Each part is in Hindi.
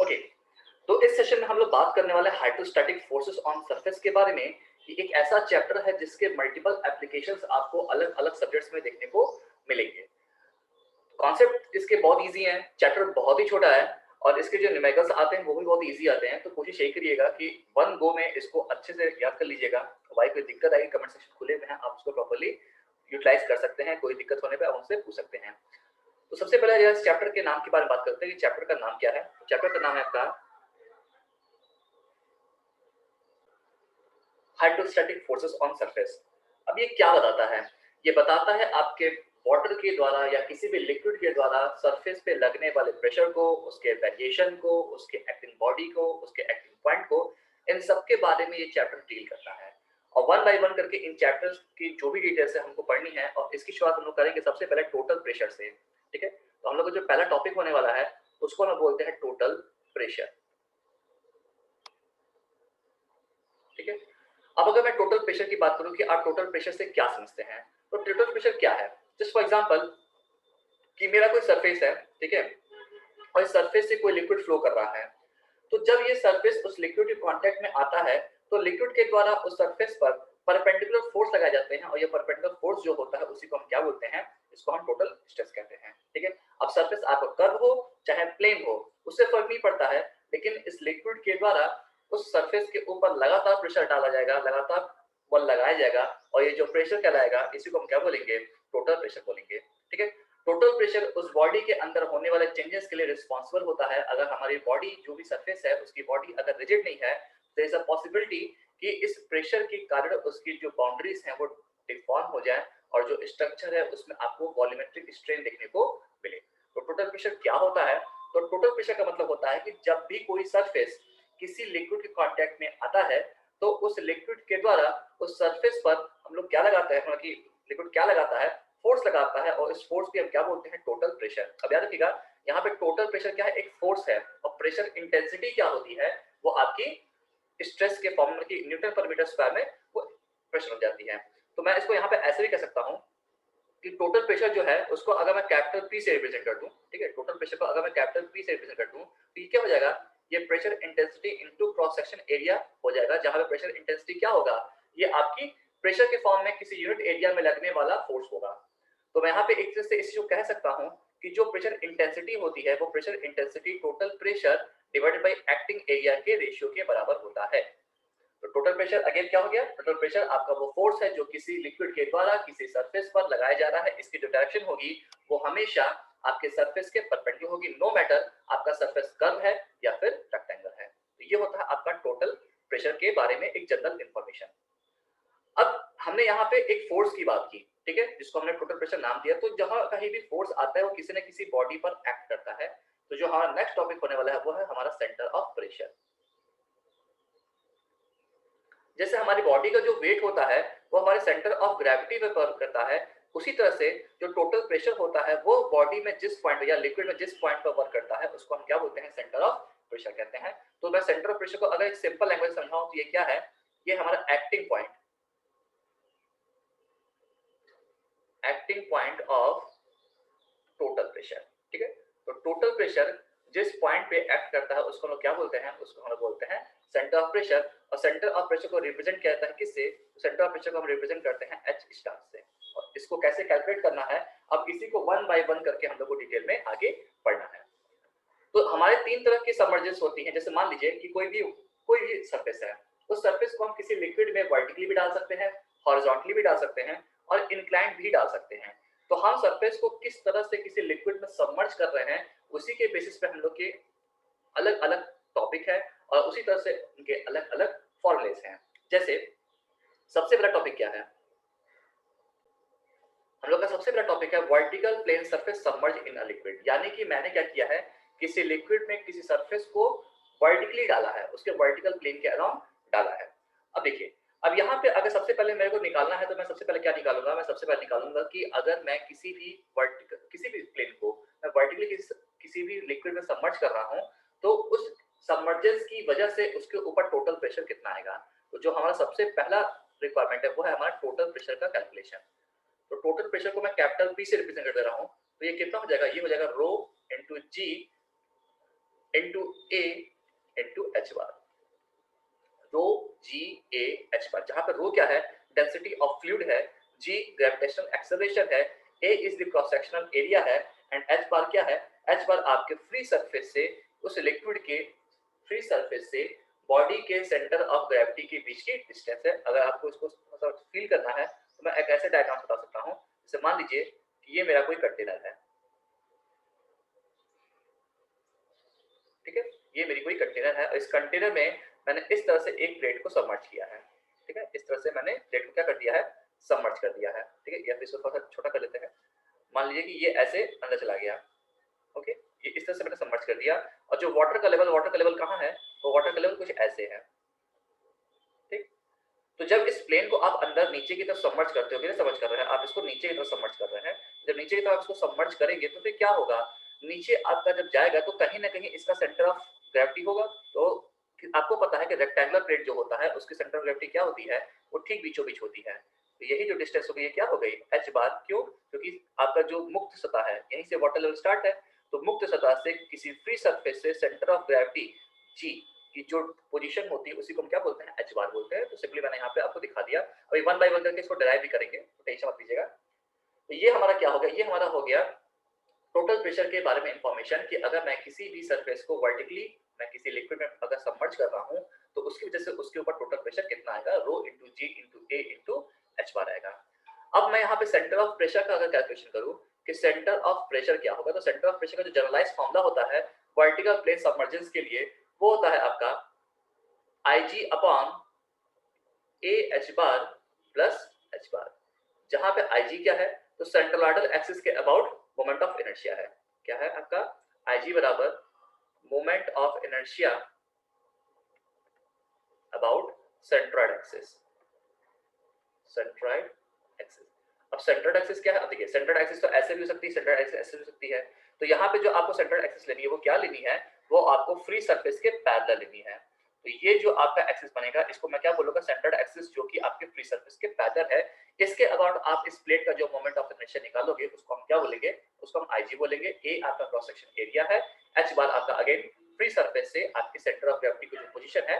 ओके, तो इस सेशन में हम लोग बात करने वाले हैं हाइड्रोस्टैटिक फोर्सेस ऑन सरफेस के बारे में। ये एक ऐसा चैप्टर है जिसके मल्टीपल एप्लीकेशंस आपको अलग अलग सब्जेक्ट्स में देखने को मिलेंगे। कॉन्सेप्ट इसके बहुत इजी हैं, चैप्टर बहुत ही छोटा है और इसके जो न्यूमेरिकल्स आते हैं वो भी बहुत इजी आते हैं। तो कोशिश यही करिएगा कि वन गो में इसको अच्छे से याद कर लीजिएगा। भाई कोई दिक्कत आएगी, कमेंट सेक्शन खुले हुए हैं, आप उसको प्रॉपर्ली यूटिलाइज कर सकते हैं। कोई दिक्कत होने पर आप उनसे पूछ सकते हैं। तो सबसे पहले इस चैप्टर के नाम के बारे में बात करते हैं कि चैप्टर का नाम क्या है। चैप्टर का नाम है आपका हाइड्रोस्टैटिक फोर्सेस ऑन सरफेस। अब ये क्या बताता है? ये बताता है आपके वाटर के द्वारा या किसी भी लिक्विड के द्वारा सरफेस पे लगने वाले प्रेशर को, उसके वेरिएशन को, उसके एक्टिंग बॉडी को, उसके एक्टिंग पॉइंट को, इन सब के बारे में ये चैप्टर डील करता है। और वन बाय वन करके इन चैप्टर्स की जो भी डिटेल्स है हमको पढ़नी है। और इसकी शुरुआत हम लोग करेंगे सबसे पहले टोटल प्रेशर से। ठीक है, तो हम लोग का जो पहला टॉपिक होने वाला है उसको हम बोलते हैं टोटल प्रेशर। ठीक है, अब अगर मैं टोटल प्रेशर की बात करूं कि आप टोटल प्रेशर से क्या समझते हैं, तो टोटल प्रेशर क्या है? जस्ट फॉर एग्जांपल कि मेरा कोई सरफेस है, ठीक है, और इस सरफेस से कोई लिक्विड फ्लो कर रहा है। तो जब ये सरफेस उस लिक्विड के कांटेक्ट में आता है तो लिक्विड के द्वारा उस सरफेस पर परपेंडिकुलर फोर्स लगाए जाते हैं और ये परपेंडिकुलर फोर्स जो होता है उसी को हम क्या बोलते हैं? इसको हम टोटल स्ट्रेस कहते हैं। ठीक है, अब सरफेस आपका कर्व हो चाहे प्लेन हो उससे फर्क नहीं पड़ता है, लेकिन इस लिक्विड के द्वारा उस सरफेस के ऊपर लगातार प्रेशर डाला जाएगा, लगातार बल लगाया जाएगा और ये जो प्रेशर कहलाएगा इसी को हम क्या बोलेंगे? टोटल प्रेशर बोलेंगे। ठीक है, टोटल प्रेशर उस बॉडी के अंदर होने वाले चेंजेस के लिए रिस्पॉन्सिबल होता है। अगर हमारी बॉडी जो भी सरफेस है उसकी बॉडी अगर रिजिड नहीं है तो इज अ पॉसिबिलिटी कि इस प्रेशर के कारण उसकी जो बाउंड्रीज हैं वो डिफॉर्म हो जाए और जो स्ट्रक्चर है उसमें आपको वॉल्यूमेट्रिक स्ट्रेन देखने को मिले। तो टोटल प्रेशर क्या होता है? तो टोटल प्रेशर का मतलब होता है कि जब भी कोई सरफेस किसी लिक्विड के कांटेक्ट में आता है तो उस लिक्विड के द्वारा उस सरफेस पर हम लोग क्या लगाते हैं, मतलब कि लिक्विड क्या लगाता है? फोर्स लगाता है और इस फोर्स को हम क्या बोलते हैं? Total pressure. अब याद रखिएगा यहाँ पे टोटल प्रेशर क्या है? एक फोर्स है। और प्रेशर इंटेंसिटी क्या होती है? वो आपकी स्ट्रेस के फॉर्मूला की न्यूटन पर मीटर स्क्वायर में वो प्रेशर हो जाती है। तो मैं इसको यहाँ पे ऐसे भी कह सकता हूँ कि टोटल प्रेशर जो है उसको अगर मैं कैपिटल पी से रिप्रेजेंट कर दूं, ठीक है, टोटल प्रेशर को अगर मैं कैपिटल पी से रिप्रेजेंट कर दूं तो ये क्या हो जाएगा? ये pressure intensity into cross section area हो जाएगा, जहां पे प्रेशर इंटेंसिटी क्या होगा? ये आपकी प्रेशर के फॉर्म में किसी यूनिट एरिया में लगने वाला फोर्स होगा। तो मैं यहाँ पे एक तरह से इस चीज को कह सकता हूँ कि जो प्रेशर इंटेंसिटी होती है वो pressure intensity total pressure divided by acting area के रेशियो के बराबर होता है। तो टोटल प्रेशर अगेन क्या हो गया? टोटल प्रेशर आपका वो फोर्स है जो किसी लिक्विड के द्वारा किसी सरफेस पर लगाया जा रहा है। इसकी जो डायरेक्शन होगी वो हमेशा आपके सरफेस के परपेंडिकुलर होगी, नो मैटर आपका सरफेस कर्व है या फिर रेक्टेंगल है। तो ये होता है आपका टोटल प्रेशर के बारे में एक जनरल इंफॉर्मेशन। अब हमने यहाँ पे एक फोर्स की बात की, ठीक है, जिसको हमने टोटल प्रेशर नाम दिया। तो जहां कहीं भी फोर्स आता है वो किसी न किसी बॉडी पर एक्ट करता है। तो जो हमारा नेक्स्ट टॉपिक होने वाला है वो है हमारा सेंटर ऑफ प्रेशर। जैसे हमारी बॉडी का जो वेट होता है वो हमारे सेंटर ऑफ ग्रेविटी पे वर्क करता है, उसी तरह से जो टोटल प्रेशर होता है वो बॉडी में जिस पॉइंट या लिक्विड में जिस पॉइंट पर वर्क करता है उसको हम क्या बोलते हैं? सेंटर ऑफ प्रेशर कहते हैं। तो मैं सेंटर ऑफ प्रेशर को अगर एक सिंपल लैंग्वेज समझाऊं तो ये क्या है? ये हमारा acting point of total pressure. ठीक है, तो टोटल प्रेशर जिस पॉइंट पे एक्ट करता है उसको हम लोग क्या बोलते हैं? उसको हम लोग बोलते हैं सेंटर ऑफ प्रेशर। और सेंटर ऑफ प्रेशर को रिप्रेजेंट किया जाता है किससे? सेंटर ऑफ प्रेशर को हम रिप्रेजेंट करते हैं एच स्टार से। और इसको कैसे कैलकुलेट करना है अब इसी को वन बाय वन करके हम लोग को डिटेल में आगे पढ़ना है। तो हमारे तीन तरह की सबमर्जेंस होती हैं। जैसे मान लीजिए कि कोई भी सरफेस है, उस सरफेस को हम किसी लिक्विड में वर्टिकली भी डाल सकते हैं, हॉरिजॉन्टली भी डाल सकते हैं और इंक्लाइंड भी डाल सकते हैं। तो हम सरफेस को किस तरह से किसी लिक्विड में सबमर्ज कर रहे हैं उसी के बेसिस पे हम लोग के अलग अलग टॉपिक है और उसी तरह से उनके अलग अलग फॉर्मुलेस हैं। जैसे सबसे बड़ा टॉपिक क्या है? हम लोग का सबसे बड़ा टॉपिक है vertical plane surface submerge in a liquid. यानी कि मैंने क्या किया है, किसी लिक्विड में किसी सरफेस को वर्टिकली डाला है, उसके वर्टिकल प्लेन के अराउंड डाला है। अब देखिए, अब यहाँ पे अगर सबसे पहले मेरे को निकालना है तो मैं सबसे पहले क्या निकालूंगा? मैं सबसे पहले निकालूंगा कि अगर मैं किसी भी प्लेन को मैं वर्टिकली किसी भी लिक्विड में सबमर्ज कर रहा हूँ तो उस सबमर्जेंस की वजह से उसके ऊपर टोटल प्रेशर कितना आएगा। तो जो हमारा सबसे पहला रिक्वायरमेंट है वो है हमारा टोटल प्रेशर का कैलकुलेशन। तो टोटल प्रेशर को मैं कैपिटल पी से रिप्रेजेंट कर दे रहा हूं, तो ये कितना हो जाएगा? ये हो जाएगा rho into G into A into H bar, rho G A H bar, जहां पर रो क्या है, डेंसिटी ऑफ फ्लूइड है, जी ग्रेविटेशनल एक्सेलरेशन है, A is the cross sectional area है, एंड एच बार क्या है, एच बार आपके फ्री सरफेस से उस लिक्विड के फ्री सरफेस से बॉडी के सेंटर ऑफ ग्रेविटी के बीच की डिस्टेंस है। अगर आपको इसको फील करना है तो मैं एक ऐसे डायग्राम बता सकता हूँ, जैसे मान लीजिए कि ये मेरा कोई कंटेनर है, ठीक है, ये मेरी कोई कंटेनर है और इस कंटेनर में मैंने इस तरह से एक प्लेट को सबमर्ज किया है, ठीक है, इस तरह से मैंने प्लेट को क्या कर दिया है, सबमर्ज कर दिया है, ठीक है, या फिर इसको थोड़ा सा छोटा कर लेते हैं, मान लीजिए कि ये ऐसे अंदर चला गया, ओके, ये इस तरह से मैंने सबमर्ज कर दिया, और जो वाटर का लेवल कहाँ है, वो वाटर का लेवल कुछ ऐसे है, ठीक। तो जब इस प्लेन को आप अंदर नीचे की तरफ सबमर्ज करते हो, मेरे समझ कर रहे हैं, आप इसको नीचे की तरफ सबमर्ज कर रहे हैं, जब नीचे की तरफ इसको सबमर्ज करेंगे तो फिर क्या होगा, नीचे आपका जब जाएगा तो कहीं ना कहीं इसका सेंटर ऑफ ग्रेविटी होगा, तो आपको पता है कि रेक्टेंगुलर प्लेट जो होता है उसकी सेंटर ऑफ ग्रेविटी क्या होती है, वो ठीक बीचों बीच होती है, तो यही जो डिस्टेंस हो गई है क्या हो गई, एच बार, क्यों, क्योंकि आपका जो मुक्त सतह है यहीं से वाटर लेवल स्टार्ट है, तो मुक्त सतह से किसी फ्री सरफेस से सेंटर ऑफ ग्रेविटी जी की जो पोजीशन होती है उसी को हम क्या बोलते हैं, एच बार बोलते हैं। तो सिंपली मैंने यहाँ पे आपको दिखा दिया, अभी वन बाय वन करके इसको डिराइव भी करेंगे, तो टेंशन मत लीजिएगा। तो ये हमारा क्या हो गया, ये हमारा हो गया टोटल प्रेशर के बारे में इंफॉर्मेशन, कि अगर मैं किसी भी सरफेस को वर्टिकली मैं किसी लिक्विड में अगर सबमर्ज कर रहा हूँ तो उसकी वजह से उसके ऊपर टोटल प्रेशर कितना आएगा, rho into ji into A into H बार आएगा। अब मैं यहाँ पे सेंटर ऑफ प्रेशर का अगर कैलकुलेशन करूँ कि सेंटर ऑफ प्रेशर क्या होगा, तो सेंटर ऑफ प्रेशर का जो जनरलाइज फॉर्मूला होता है वर्टिकल प्लेन सबमर्जेंस के लिए, वो होता है आपका IG upon A H bar plus H bar, जहां पे IG क्या है, तो सेंट्रोइडल एक्सिस के अबाउट मोमेंट ऑफ इनर्शिया है, क्या है आपका IG बराबर moment of inertia about centroid axis, centroid axis. अब सेंट्रोइड एक्सिस क्या है, अब देखिए सेंट्रोइड एक्सिस तो ऐसे भी हो सकती है, सेंट्रोइड एक्सिस ऐसे भी हो सकती है, तो यहाँ पे जो आपको सेंट्रोइड एक्सिस लेनी है वो क्या लेनी है, वो आपको फ्री सरफेस के पैरेलल लेनी है, तो ये जो आपका एक्सिस बनेगा इसको मैं क्या बोलूंगा, सेंट्रोइड एक्सिस, जो कि आपके फ्री सरफेस के पैरेलल है। इसके अबाउट आप इस प्लेट का जो मोमेंट ऑफ इनर्शिया निकालोगे उसको हम क्या बोलेंगे, उसको हम IG बोलेंगे, ए आपका क्रॉस सेक्शन एरिया है, एच बार आपका अगेन फ्री सरफेस से आपकी सेंटर ऑफ ग्रेविटी की जो पोजीशन है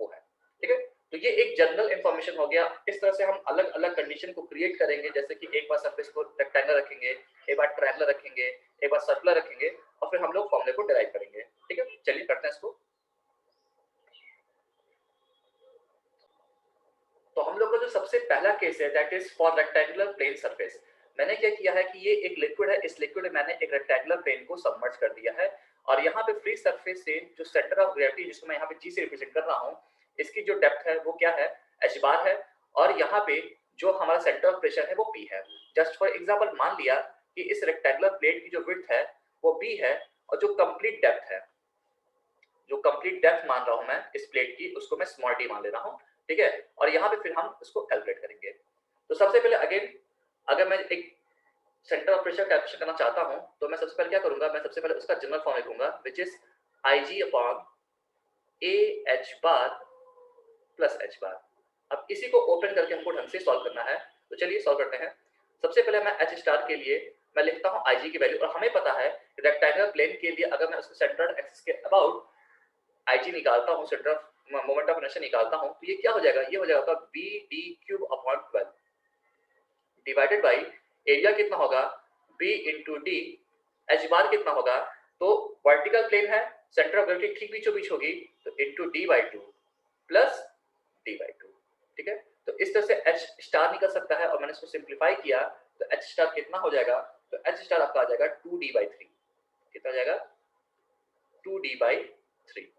वो है, ठीक है। तो ये एक जनरल इंफॉर्मेशन हो गया। इस तरह से हम अलग अलग कंडीशन को क्रिएट करेंगे, जैसे कि एक बार सरफेस को रेक्टेंगल रखेंगे, एक बार ट्रायंगुलर रखेंगे, एक बार सर्कुलर रखेंगे, और फिर हम लोग फॉर्मूले को डिराइव करेंगे, ठीक है। चलिए करते हैं इसको। तो हम लोग का जो सबसे पहला केस है that is for rectangular plane surface. मैंने क्या किया है कि ये एक लिक्विड है, इस लिक्विड में मैंने एक रेक्टेंगुलर प्लेन को सबमर्ज कर दिया है, और यहाँ पे फ्री सरफेस से जो सेंटर ऑफ ग्रेविटी जिसको मैं यहाँ पे जी से रिप्रेजेंट कर रहा हूँ, इसकी जो डेप्थ है वो क्या है, एच बार है, और यहाँ पे जो हमारा सेंटर ऑफ प्रेशर है वो पी है। जस्ट फॉर एग्जाम्पल मान लिया कि इस रेक्टेंगुलर प्लेट की जो विड्थ है वो बी है, और जो कंप्लीट डेप्थ है, जो कंप्लीट डेप्थ मान रहा हूं मैं इस प्लेट की, उसको मैं स्मॉल डी मान ले रहा हूं, ठीक है। और यहाँ पे फिर हम इसको कैलकुलेट करेंगे। तो सबसे पहले अगेन अगर मैं एक सेंटर ऑफ प्रेशर कैलकुलेशन करना चाहता हूं तो मैं सबसे पहले क्या करूंगा, मैं सबसे पहले उसका जनरल फॉर्म लिखूंगा which is IG upon A H bar plus H bar. अब इसी को ओपन करके हमको ढंग से सॉल्व करना है, तो चलिए सॉल्व करते हैं। सबसे पहले मैं एच स्टार के लिए मैं लिखता हूं IG की वैल्यू, और हमें पता है रेक्टेंगुलर प्लेन के लिए अगर मैं उसके सेंट्रोइड एक्सिस के अबाउट IG निकालता हूं, centre of moment of inertia निकालता हूं, तो ये क्या हो जाएगा, ये हो जाएगा B D cube upon 12 divided by area कितना होगा, B into D, H bar कितना होगा, तो वर्टिकल प्लेन है, सेंटर ऑफ ग्रेविटी ठीक बीचों बीच होगी, तो into D by two plus D by two, ठीक है। तो इस तरह से एच स्टार निकल सकता है, और मैंने इसको सिंप्लीफाई किया तो एच स्टार कितना हो जाएगा, तो एच स्टार आपका आ जाएगा 2D/3, कितना हो जाएगा 2D/3।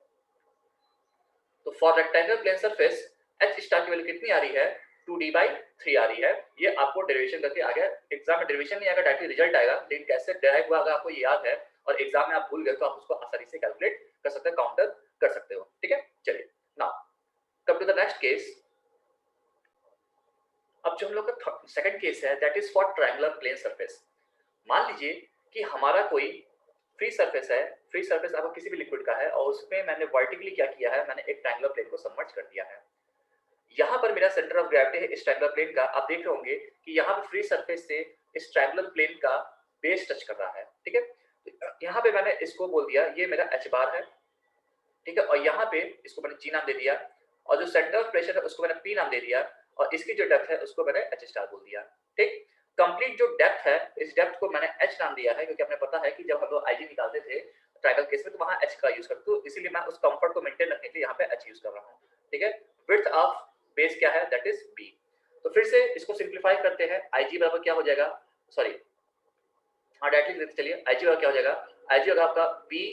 तो for rectangular plane surface H star की वैल्यू कितनी आ रही है, 2D/3 आ रही है। ये आपको डेरिवेशन करके आ गया, एग्जाम में डेरिवेशन नहीं आएगा, डायरेक्टली रिजल्ट आएगा, लेकिन कैसे डेराइव हुआ अगर आपको ये याद है और एग्जाम में आप भूल गए तो आप उसको आसानी से कैलकुलेट कर सकते हैं, काउंटर कर सकते हो, ठीक है। चलिए now come to the next case. अब जो हम लोग का सेकंड केस है that is for triangular plane surface. मान लीजिए कि हमारा कोई फ्री सरफेस है, फ्री सरफेस आपको किसी भी लिक्विड का है, और उसमें मैंने वर्टिकली क्या किया है, मैंने एक ट्रायंगुलर प्लेन को सबमर्ज कर दिया है। यहाँ पर मेरा सेंटर ऑफ ग्रेविटी है इस ट्रायंगुलर प्लेन का, आप देख रहे होंगे कि यहाँ पे फ्री सरफेस से इस ट्रायंगुलर प्लेन का बेस टच कर रहा है, ठीक है। तो यहाँ पे मैंने इसको बोल दिया ये मेरा एच बार है, ठीक है। और यहाँ पे इसको मैंने जी नाम दे दिया, और जो सेंटर ऑफ प्रेशर है उसको मैंने पी नाम दे दिया, और इसकी जो डेप्थ है उसको मैंने एच स्टार बोल दिया। ठीक, कंप्लीट जो डेप्थ है, इस डेप्थ को मैंने एच नाम दिया है, क्योंकि आपने पता है कि जब हम लोग आईजी निकालते थे ट्रायंगल केस में तो वहां एच का यूज करते, तो इसीलिए मैं उस कंफर्ट को मेंटेन रखने के लिए यहाँ पे एच यूज कर रहा हूँ। ठीक है, विड्थ ऑफ बेस क्या है, दैट इज बी। तो फिर से इसको सिंप्लीफाई करते हैं, आईजी बराबर क्या हो जाएगा, सॉरी हाँ डायरेक्टली लिखते चलिए, आईजी बराबर क्या हो जाएगा, आईजी होगा आपका बी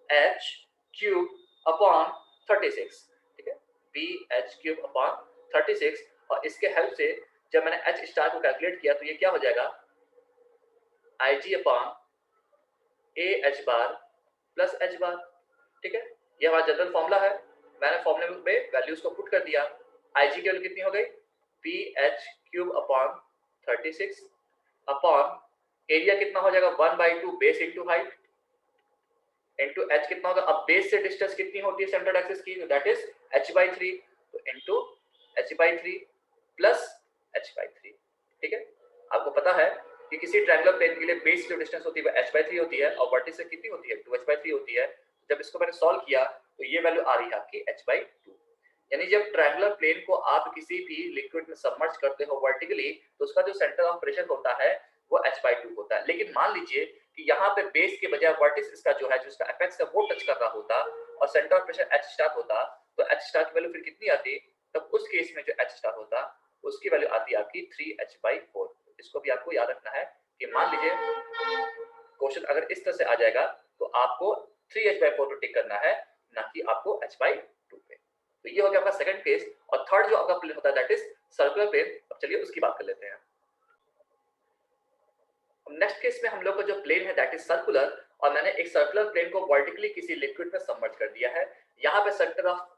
एच क्यूब अपॉन 36। ठीक है, बी एच क्यूब अपॉन 36, और इसके हेल्प से जब मैंने एच स्टार को कैलकुलेट किया तो ये क्या हो जाएगा, I G upon A H bar plus H bar. ठीक है, ये हमारा जनरल फॉर्मूला है, मैंने फॉर्मूले में वैल्यूज को पुट कर दिया। आई जी की वैल्यू कितनी हो गई, P H cube upon 36 upon area कितना हो जाएगा 1/2 base into height into H कितना होगा, अब बेस से डिस्टेंस कितनी होती है सेंट्रल एक्सिस की, दैट इज h/3, तो इंटू h/3 प्लस h/3। ठीक है, आपको पता है कि किसी ट्रायंगुलर प्लेन के लिए बेस जो डिस्टेंस होती है वो h/3 होती है, और वर्टिस से कितनी होती है 2h/3 होती है। जब इसको मैंने सॉल्व किया तो ये वैल्यू आ रही है आपकी h/2। यानी जब ट्रायंगुलर प्लेन को आप किसी भी लिक्विड में सबमर्ज करते हो वर्टिकली, तो उसका जो सेंटर ऑफ प्रेशर होता है वो h/2 होता है। लेकिन मान लीजिए कि यहाँ पे बेस के बजाय वर्टिस इसका जो है, जो इसका एपेक्स है वो टच कर रहा होता, और centre of pressure h star होता, तो h स्टार की वैल्यू फिर कितनी आती, तब उस केस में जो h स्टार होता उसकी वैल्यू आती है आपकी 3h/4। इसको भी आपको याद रखना है कि मान लीजिए क्वेश्चन अगर इस तरह से आ जाएगा तो आपको 3h/4 पे टिक करना है, ना कि आपको h/2 पे। तो ये हो गया आपका सेकंड केस। और थर्ड जो आपका प्लेन होता है दैट इज सर्कुलर प्लेन। अब चलिए उसकी बात कर लेते हैं। नेक्स्ट केस में हम लोग का जो प्लेन है दैट इज सर्कुलर, और मैंने एक सर्कुलर प्लेन को वर्टिकली किसी लिक्विड में सबमर्ज कर दिया है। यहाँ पे सेंटर ऑफ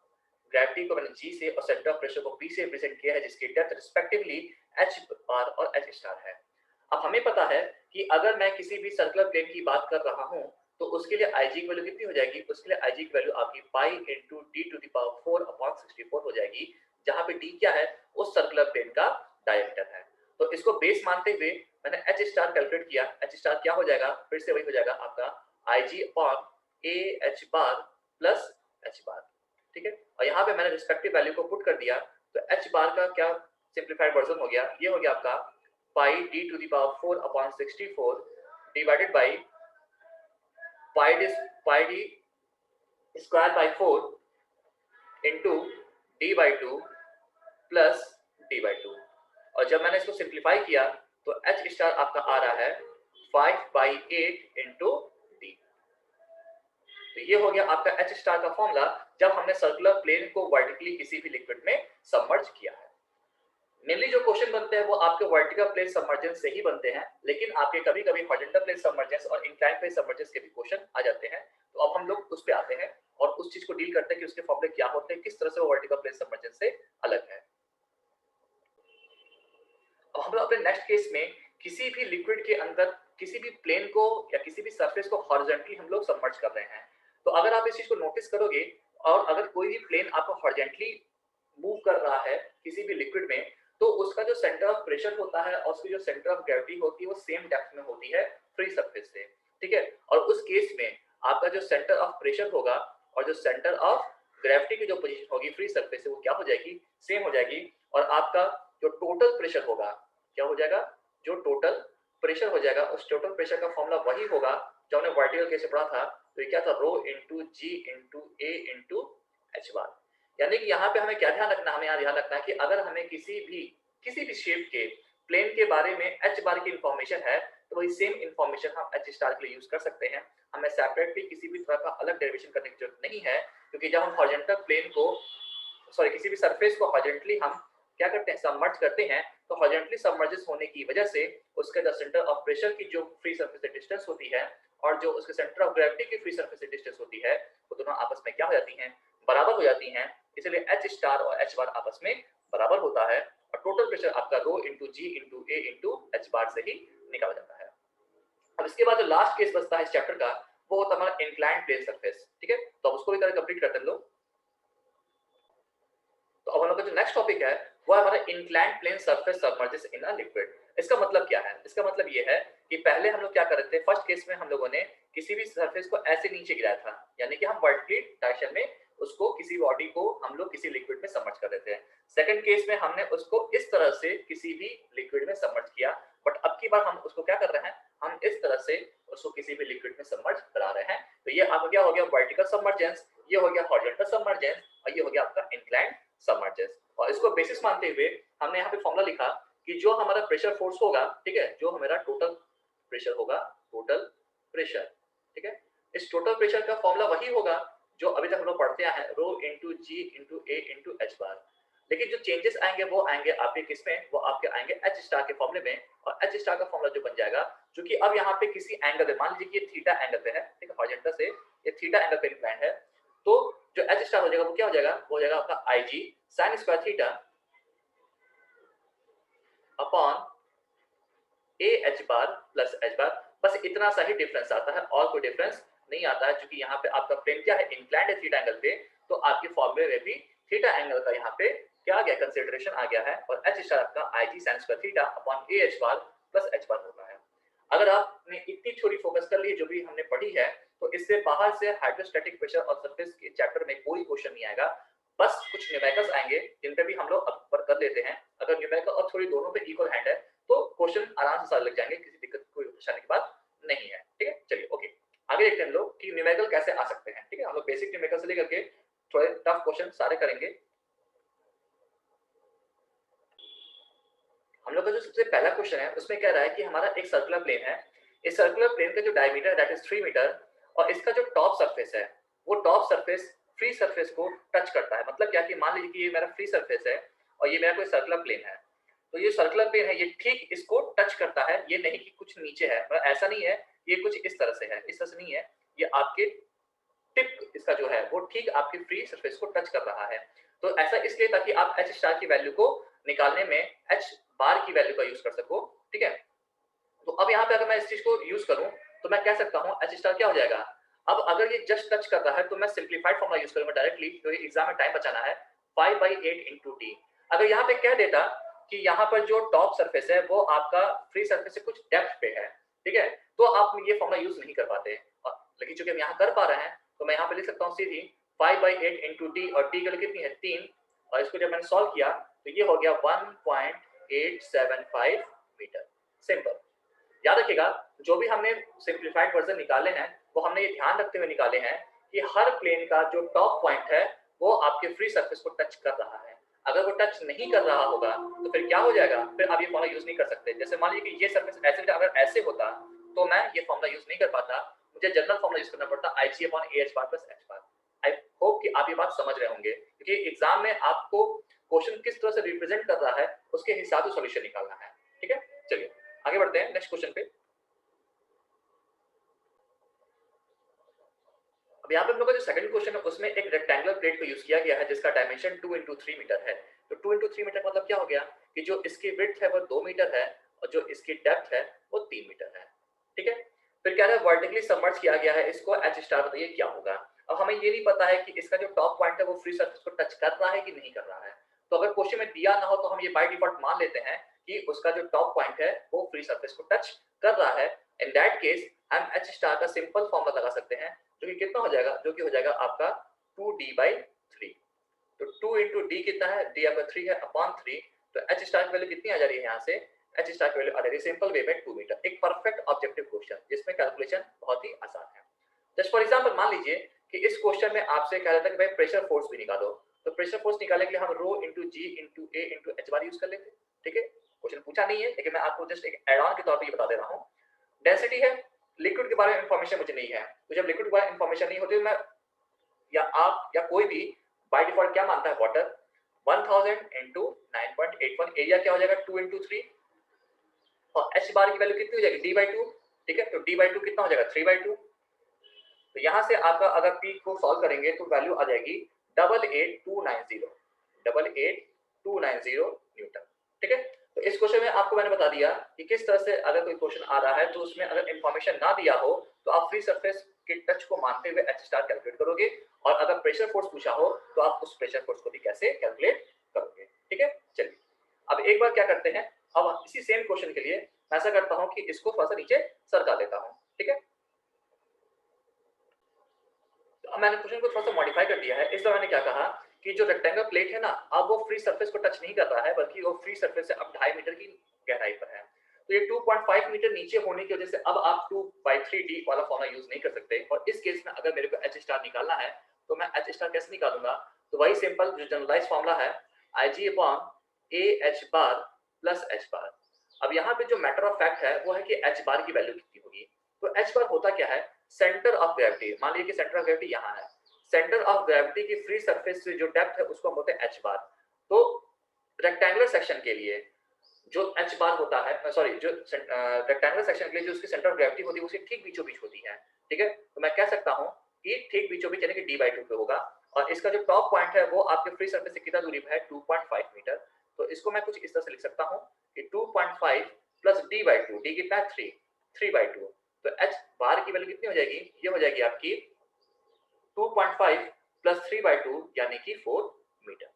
ग्रेविटी को मैंने जी से और सेंटर ऑफ प्रेशर को पी से रिप्रेजेंट किया है, जिसकी डेप्थ रिस्पेक्टिवली एच बार और एच स्टार है। अब हमें पता है कि अगर मैं किसी भी सर्कुलर प्लेन की बात कर रहा हूँ तो उसके लिए आई जी की वैल्यू कितनी हो जाएगी, उसके लिए आई जी की वैल्यू आपकी pi into D to the power 4/64 हो जाएगी, जहां पे डी क्या है, उस सर्कुलर प्लेन का डायमीटर है। तो इसको बेस मानते हुए मैंने एच स्टार कैलकुलेट किया, एच स्टार क्या हो जाएगा, फिर से वही हो जाएगा आपका I G upon A H bar plus H bar. ठीक है, और यहाँ पे मैंने रिस्पेक्टिव वैल्यू को पुट कर दिया, तो एच बार का क्या सिंप्लीफाइड वर्जन हो गया, ये हो गया आपका pi D to the power 4/64 divided by pi D square by 4 into d/2 plus d/2। और जब मैंने इसको सिंप्लीफाई किया तो एच स्टार आपका आ रहा है 5/8 इंटू डी। तो ये हो गया आपका एच स्टार का फॉर्मूला जब हमने सर्कुलर प्लेन को वर्टिकली किसी भी लिक्विड में सबमर्ज किया है। मेनली जो क्वेश्चन बनते हैं वो आपके वर्टिकल प्लेन सबमर्जेंस से ही बनते हैं, लेकिन आपके कभी कभी हॉरिजॉन्टल प्लेन सबमर्जेंस और इंक्लाइंड प्लेन सबमर्जेंस के भी क्वेश्चन आ जाते हैं। तो अब हम लोग उस पे आते हैं और उस चीज को डील करते हैं कि उसके फॉर्मूले क्या होते हैं, किस तरह से वो वर्टिकल प्लेन सबमर्जेंस से अलग है। अब हम लोग अपने नेक्स्ट केस में किसी भी लिक्विड के अंदर किसी भी प्लेन को या किसी भी सरफेस को हॉरिजॉन्टली हम लोग सबमर्ज कर रहे हैं। तो अगर आप इस चीज को नोटिस करोगे, और अगर कोई भी प्लेन आपको हॉरिजॉन्टली मूव कर रहा है किसी भी लिक्विड में, तो उसका जो सेंटर ऑफ प्रेशर होता है और उसकी जो सेंटर ऑफ ग्रेविटी होती है वो सेम डेप्थ में होती है फ्री सरफेस से। ठीक है, और उस केस में आपका जो सेंटर ऑफ प्रेशर होगा और जो सेंटर ऑफ ग्रेविटी की जो पोजीशन होगी फ्री सरफेस से वो क्या हो जाएगी, सेम हो जाएगी। और आपका जो टोटल प्रेशर होगा क्या हो जाएगा, जो टोटल प्रेशर हो जाएगा उस टोटल प्रेशर का फॉर्मूला वही होगा जो हमने वर्टिकल केस में पढ़ा था। तो ये क्या था, rho into ji into A into H बार। यानी कि यहाँ पे हमें क्या ध्यान रखना, हमें यहाँ ध्यान रखना है कि अगर हमें किसी भी शेप के प्लेन के बारे में एच बार की इंफॉर्मेशन है तो वही सेम इंफॉर्मेशन हम एच स्टार के लिए यूज कर सकते हैं। हमें सेपरेटली किसी भी तरह का अलग डेरिवेशन करने की जरूरत नहीं है, क्योंकि जब हम हॉरिजॉन्टल प्लेन को किसी भी सरफेस को हॉरिजॉन्टली हम क्या करते हैं, सबमर्ज करते हैं, तो हॉरिजॉन्टली सबमर्जेस होने की वजह से उसके जो सेंटर ऑफ प्रेशर की जो फ्री सरफेस से डिस्टेंस होती है और जो उसके सेंटर ऑफ ग्रेविटी की फ्री सरफेस से डिस्टेंस होती है वो दोनों आपस में क्या हो जाती हैं, बराबर हो जाती हैं। इसलिए एच स्टार और एच बार आपस में बराबर होता है और टोटल प्रेशर आपका rho into ji into A into H बार से ही निकाला जाता है। अब इसके बाद जो लास्ट केस बचता है इस चैप्टर का वो होता है हमारा इंक्लाइंड प्लेन सरफेस। ठीक है, तो अब उसको भी कंप्लीट करते हैं लोग। तो अब हम लोग का जो नेक्स्ट टॉपिक है वो है हमारा inclined plane surface submerges in a liquid. इसका मतलब क्या है, इसका मतलब ये है कि पहले हम लोग क्या कर रहे थे, फर्स्ट केस में हम लोगों ने किसी भी सरफेस को ऐसे नीचे गिराया था, यानी कि हम वर्टिकली डायरेक्शन में उसको, किसी बॉडी को हम लोग किसी लिक्विड में सबमर्ज कर देते हैं। सेकंड केस में हमने उसको इस तरह से किसी भी लिक्विड में सबमर्ज किया, बट अब की बार हम उसको क्या कर रहे हैं, हम इस तरह से उसको किसी भी लिक्विड में सबमर्ज करा रहे हैं। तो ये आपका क्या हो गया, वर्टिकल सबमर्जेंस, ये हो गया हॉरिजॉन्टल सबमर्जेंस, और ये हो गया आपका इंक्लाइंड सबमर्जेंस। और इसको बेसिस मानते हुए हमने यहाँ पे फॉर्मूला लिखा कि जो हमारा प्रेशर फोर्स होगा, ठीक है, जो हमारा टोटल प्रेशर होगा, टोटल प्रेशर, ठीक है, इस टोटल प्रेशर का फॉर्मूला वही होगा जो अभी तक हम लोग पढ़ते आए हैं, rho into ji into A into H बार। लेकिन जो चेंजेस आएंगे वो आएंगे आपके किसमें, वो आपके आएंगे एच स्टार के फॉर्मूले में। और एच स्टार का फॉर्मूला जो बन जाएगा, जो कि अब यहाँ पे किसी एंगल पे, मान लीजिए कि ये थीटा एंगल पे है, ठीक है, हॉरिजॉन्टल से ये थीटा एंगल पे इंक्लाइंड है, तो जो एच स्टार हो जाएगा वो क्या हो जाएगा, वो हो जाएगा आपका I G sine square theta upon A H bar plus H bar. बस इतना सा ही डिफरेंस आता है, और कोई डिफरेंस नहीं आता है, क्योंकि यहाँ पे आपका प्लेन क्या है, इंक्लाइंड है थीटा एंगल पे, तो आपके फॉर्मूले में भी थीटा एंगल का यहाँ पे क्या आ गया, कंसिडरेशन आ गया है, और एच स्टार आपका I G sine square theta upon A H bar plus H bar होता है। अगर आपने इतनी थ्योरी फोकस कर ली जो भी हमने पढ़ी है, तो इससे बाहर से हाइड्रोस्टैटिक प्रेशर और सरफेस के चैप्टर में कोई क्वेश्चन नहीं आएगा। बस कुछ न्यूमेरिकल्स आएंगे जिन पे भी हम लोग अब कर लेते हैं। अगर न्यूमेरिकल और थ्योरी दोनों पे इक्वल हैंड है तो क्वेश्चन आराम से सारे लग जाएंगे, किसी दिक्कत कोई परेशानी की बात नहीं है, ठीक है। चलिए ओके, आगे देखते हैं हम लोग कि न्यूमेरिकल कैसे आ सकते हैं, ठीक है। हम लोग बेसिक न्यूमेरिकल से लेकर के थोड़े टफ क्वेश्चन सारे करेंगे। हम लोग का जो सबसे पहला क्वेश्चन है उसमें कह रहा है कि हमारा एक सर्कुलर प्लेन है, इस सर्कुलर प्लेन का जो डायमीटर दैट इज 3 मीटर, और इसका जो टॉप सरफेस है वो टॉप सरफेस फ्री सरफेस को टच करता है। मतलब क्या कि मान लीजिए कि ये मेरा फ्री सरफेस है और ये मेरा कोई सर्कुलर प्लेन है, तो ये सर्कुलर प्लेन है, ये ठीक इसको टच करता है, ये नहीं कि कुछ नीचे है, मतलब ऐसा नहीं है ये कुछ इस तरह से है, इस तरह से नहीं है, ये आपके टिप इसका जो है वो ठीक आपकी फ्री सरफेस को टच कर रहा है। तो ऐसा इसलिए ताकि आप एच स्टार की वैल्यू को निकालने में एच बार की वैल्यू का यूज कर सको, ठीक है। तो अब यहाँ पे अगर मैं इस चीज को यूज करूं तो मैं कह सकता हूँ एच स्टार क्या हो जाएगा। अब अगर ये जस्ट टच कर रहा है तो मैं सिंप्लीफाइड फॉर्मूला यूज करूंगा डायरेक्टली, क्योंकि एग्जाम में टाइम बचाना है, 5/8 इंटू टी। अगर यहाँ पे कह देता कि यहाँ पर जो टॉप सरफेस है वो आपका फ्री सरफेस से कुछ डेप्थ पे है, ठीक है, तो आप ये फॉर्मूला यूज नहीं कर पाते। लेकिन चूंकि हम यहाँ कर पा रहे हैं तो मैं यहाँ पे लिख सकता हूँ सीधी 5/8 इंटू टी, और टी की वैल्यू कितनी है 3, और इसको जब मैंने सॉल्व किया तो ये हो गया 1.875 मीटर। सिंपल। याद रखिएगा जो भी हमने सिंप्लीफाइड वर्जन निकाले हैं वो हमने ये ध्यान रखते हुए निकाले हैं कि हर प्लेन का जो टॉप पॉइंट है वो आपके फ्री सरफेस को टच कर रहा है। अगर वो टच नहीं कर रहा होगा तो फिर क्या हो जाएगा, फिर आप ये फॉर्मूला यूज नहीं कर सकते। जैसे मान लीजिए कि ये सरफेस ऐसे, अगर ऐसे होता तो मैं ये फॉर्मूला यूज नहीं कर पाता, मुझे जनरल फॉर्मूला यूज करना पड़ता I G upon A H bar plus H bar. I hope कि आप ये बात समझ रहे होंगे, क्योंकि एग्जाम में आपको क्वेश्चन किस तरह से रिप्रेजेंट कर रहा है उसके हिसाब से सॉल्यूशन निकालना है, ठीक है। चलिए आगे बढ़ते हैं नेक्स्ट क्वेश्चन पे। अब यहाँ पे हम लोग का जो सेकंड क्वेश्चन है उसमें एक रेक्टेंगुलर प्लेट को यूज किया गया है जिसका डायमेंशन 2 × 3 मीटर है। तो 2 × 3 मीटर मतलब क्या हो गया कि जो इसकी विड्थ है वो 2 मीटर है और जो इसकी डेप्थ है वो 3 मीटर है, ठीक है। फिर क्या है, वर्टिकली सबमर्ज किया गया है इसको, एच स्टार बताइए क्या होगा। अब हमें ये नहीं पता है कि इसका जो टॉप पॉइंट है वो फ्री सरफेस को टच कर रहा है कि नहीं कर रहा है। तो अगर क्वेश्चन में दिया ना हो तो हम ये बाय डिफॉल्ट मान लेते हैं कि उसका जो टॉप पॉइंट है वो फ्री सरफेस को टच कर रहा है। इन दैट केस हम एच स्टार का सिंपल फॉर्मूला लगा सकते हैं, जो कि कितना हो जाएगा, जो कि हो जाएगा आपका 2D/3। तो 2 इंटू डी कितना है, डी आपका 3 है अपॉन 3, तो एच स्टार की वैल्यू कितनी आ जा रही है यहाँ से, एच स्टार की वैल्यू आ जा रही है सिंपल वे में 2 मीटर। एक परफेक्ट ऑब्जेक्टिव क्वेश्चन जिसमें कैलकुलेशन बहुत ही आसान है। जस्ट फॉर एग्जांपल मान लीजिए कि इस क्वेश्चन में आपसे कह रहा था कि भाई प्रेशर फोर्स भी निकालो, तो प्रेशर फोर्स निकालने के लिए हम rho into ji into A into H bar use कर लेंगे, ठीक है। क्वेश्चन पूछा नहीं है लेकिन मैं आपको जस्ट एक एड ऑन के तौर पर ये बता दे रहा हूँ। डेंसिटी है, लिक्विड के बारे में इंफॉर्मेशन मुझे नहीं है, तो जब लिक्विड के बारे में इंफॉर्मेशन नहीं होती मैं या आप या कोई भी बाय डिफॉल्ट क्या मानता है, वाटर 1000 इंटू 9.81, एरिया क्या हो जाएगा 2 इंटू 3, और एच बार की वैल्यू कितनी हो जाएगी d/2, ठीक है। तो d/2 कितना हो जाएगा 3/2। तो यहाँ से आपका अगर पी को सॉल्व करेंगे तो वैल्यू आ जाएगी 88,290 न्यूटन, ठीक है। तो इस क्वेश्चन में आपको मैंने बता दिया कि किस तरह से अगर कोई क्वेश्चन आ रहा है तो उसमें अगर इंफॉर्मेशन ना दिया हो तो आप फ्री सरफेस के टच को मानते हुए एच स्टार कैलकुलेट करोगे, और अगर प्रेशर फोर्स पूछा हो तो आप उस प्रेशर फोर्स को भी कैसे कैलकुलेट करोगे, ठीक है। चलिए अब एक बार क्या करते हैं, अब इसी सेम क्वेश्चन के लिए मैं ऐसा करता हूँ कि इसको थोड़ा सा नीचे सरका देता हूँ, ठीक है। अब मैंने क्वेश्चन को थोड़ा सा मॉडिफाई कर दिया है। इस दौरान मैंने क्या कहा कि जो रेक्टेंगल प्लेट है ना, अब वो फ्री सरफेस को टच नहीं कर रहा है, बल्कि वो फ्री सरफेस से अब 2.5 मीटर की गहराई पर है। तो ये 2.5 मीटर नीचे होने की वजह से अब आप 2/3d वाला फॉर्मूला यूज नहीं कर सकते। और इस केस में अगर मेरे को एच स्टार निकालना है तो मैं एच स्टार कैसे निकालूंगा? तो वही सिंपल जो जनरलाइज फॉर्मूला है, IG upon A H bar plus H bar. अब यहाँ पे जो मैटर ऑफ फैक्ट है वो है कि एच बार की वैल्यू कितनी होगी। तो एच बार होता क्या है? Centre of gravity. मान लीजिए कि सेंटर ऑफ ग्रेविटी यहाँ है, सेंटर ऑफ ग्रेविटी की फ्री सरफेस से जो डेप्थ है उसको हम बोलते हैं एच बार। तो रेक्टेंगुलर सेक्शन के लिए जो एच बार होता है, सॉरी, जो रेक्टेंगुलर सेक्शन के लिए जो उसकी सेंटर ऑफ ग्रेविटी होती है उसके ठीक बीचों बीच होती है, ठीक है। तो मैं कह सकता हूँ कि ठीक बीचों बीच यानी कि d/2 पे होगा। और इसका जो टॉप पॉइंट है वो आपके फ्री सरफेस से कितना दूरी पे है? 2.5 मीटर। तो इसको मैं कुछ इस तरह से लिख सकता हूँ कि 2.5 प्लस d/2, d कितना है? 3/2। तो एच बार की वैल्यू कितनी हो जाएगी? ये हो जाएगी आपकी 2.5 प्लस 3/2 यानी कि 4 मीटर।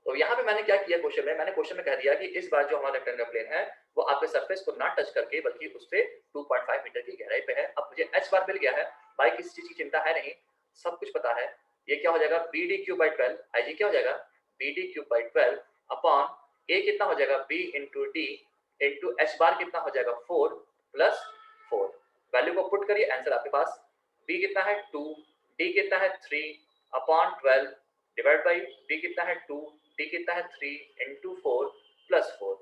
तो यहाँ पे मैंने क्या किया क्वेश्चन में, मैंने क्वेश्चन में कह दिया कि इस बार जो हमारा रेक्टेंगुलर प्लेन है वो आपके सरफेस को ना टच करके बल्कि उससे 2.5 मीटर की गहराई पे है। अब मुझे एच बार मिल गया है, भाई किसी चीज की चिंता है नहीं, सब कुछ पता है। ये क्या हो जाएगा? BD/12। IG क्या हो जाएगा? BD/12 अपॉन ए कितना हो जाएगा? B into D into H bar कितना हो जाएगा? 4 प्लस 4। वैल्यू को पुट करिए, आंसर आपके पास। B कितना है? 2, D कितना है? 3 अपॉन 12 डिवाइड बाई B कितना है? 2, D कितना है? 3 इंटू 4 प्लस 4।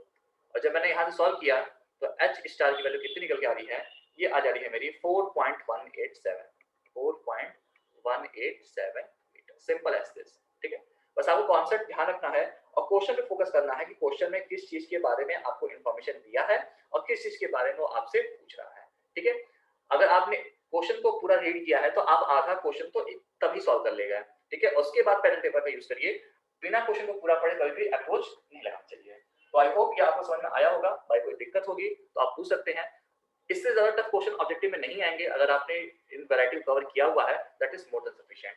और जब मैंने यहाँ से सॉल्व किया तो एच स्टार की वैल्यू कितनी निकल के आ रही है? ये आ जा रही है मेरी 4.187, 4.187 मीटर। सिंपल एज दिस, ठीक है। बस आपको कॉन्सेप्ट ध्यान रखना है और क्वेश्चन पे फोकस करना है कि क्वेश्चन में किस चीज के बारे में आपको इन्फॉर्मेशन दिया है और किस चीज के बारे में वो आपसे पूछ रहा है, ठीक है। अगर आपने क्वेश्चन को पूरा रीड किया है तो आप आधा क्वेश्चन तो तभी सॉल्व कर लेगा, ठीक है। उसके बाद पेन पेपर का यूज करिए, बिना क्वेश्चन को पूरा पढ़े कभी भी अप्रोच नहीं लगाना चाहिए। तो आई होप ये आपको समझ में आया होगा। भाई कोई दिक्कत होगी तो आप पूछ सकते हैं। इससे ज्यादा टफ क्वेश्चन ऑब्जेक्टिव में नहीं आएंगे। अगर आपने इन वैरायटी कवर किया हुआ है that is more than sufficient.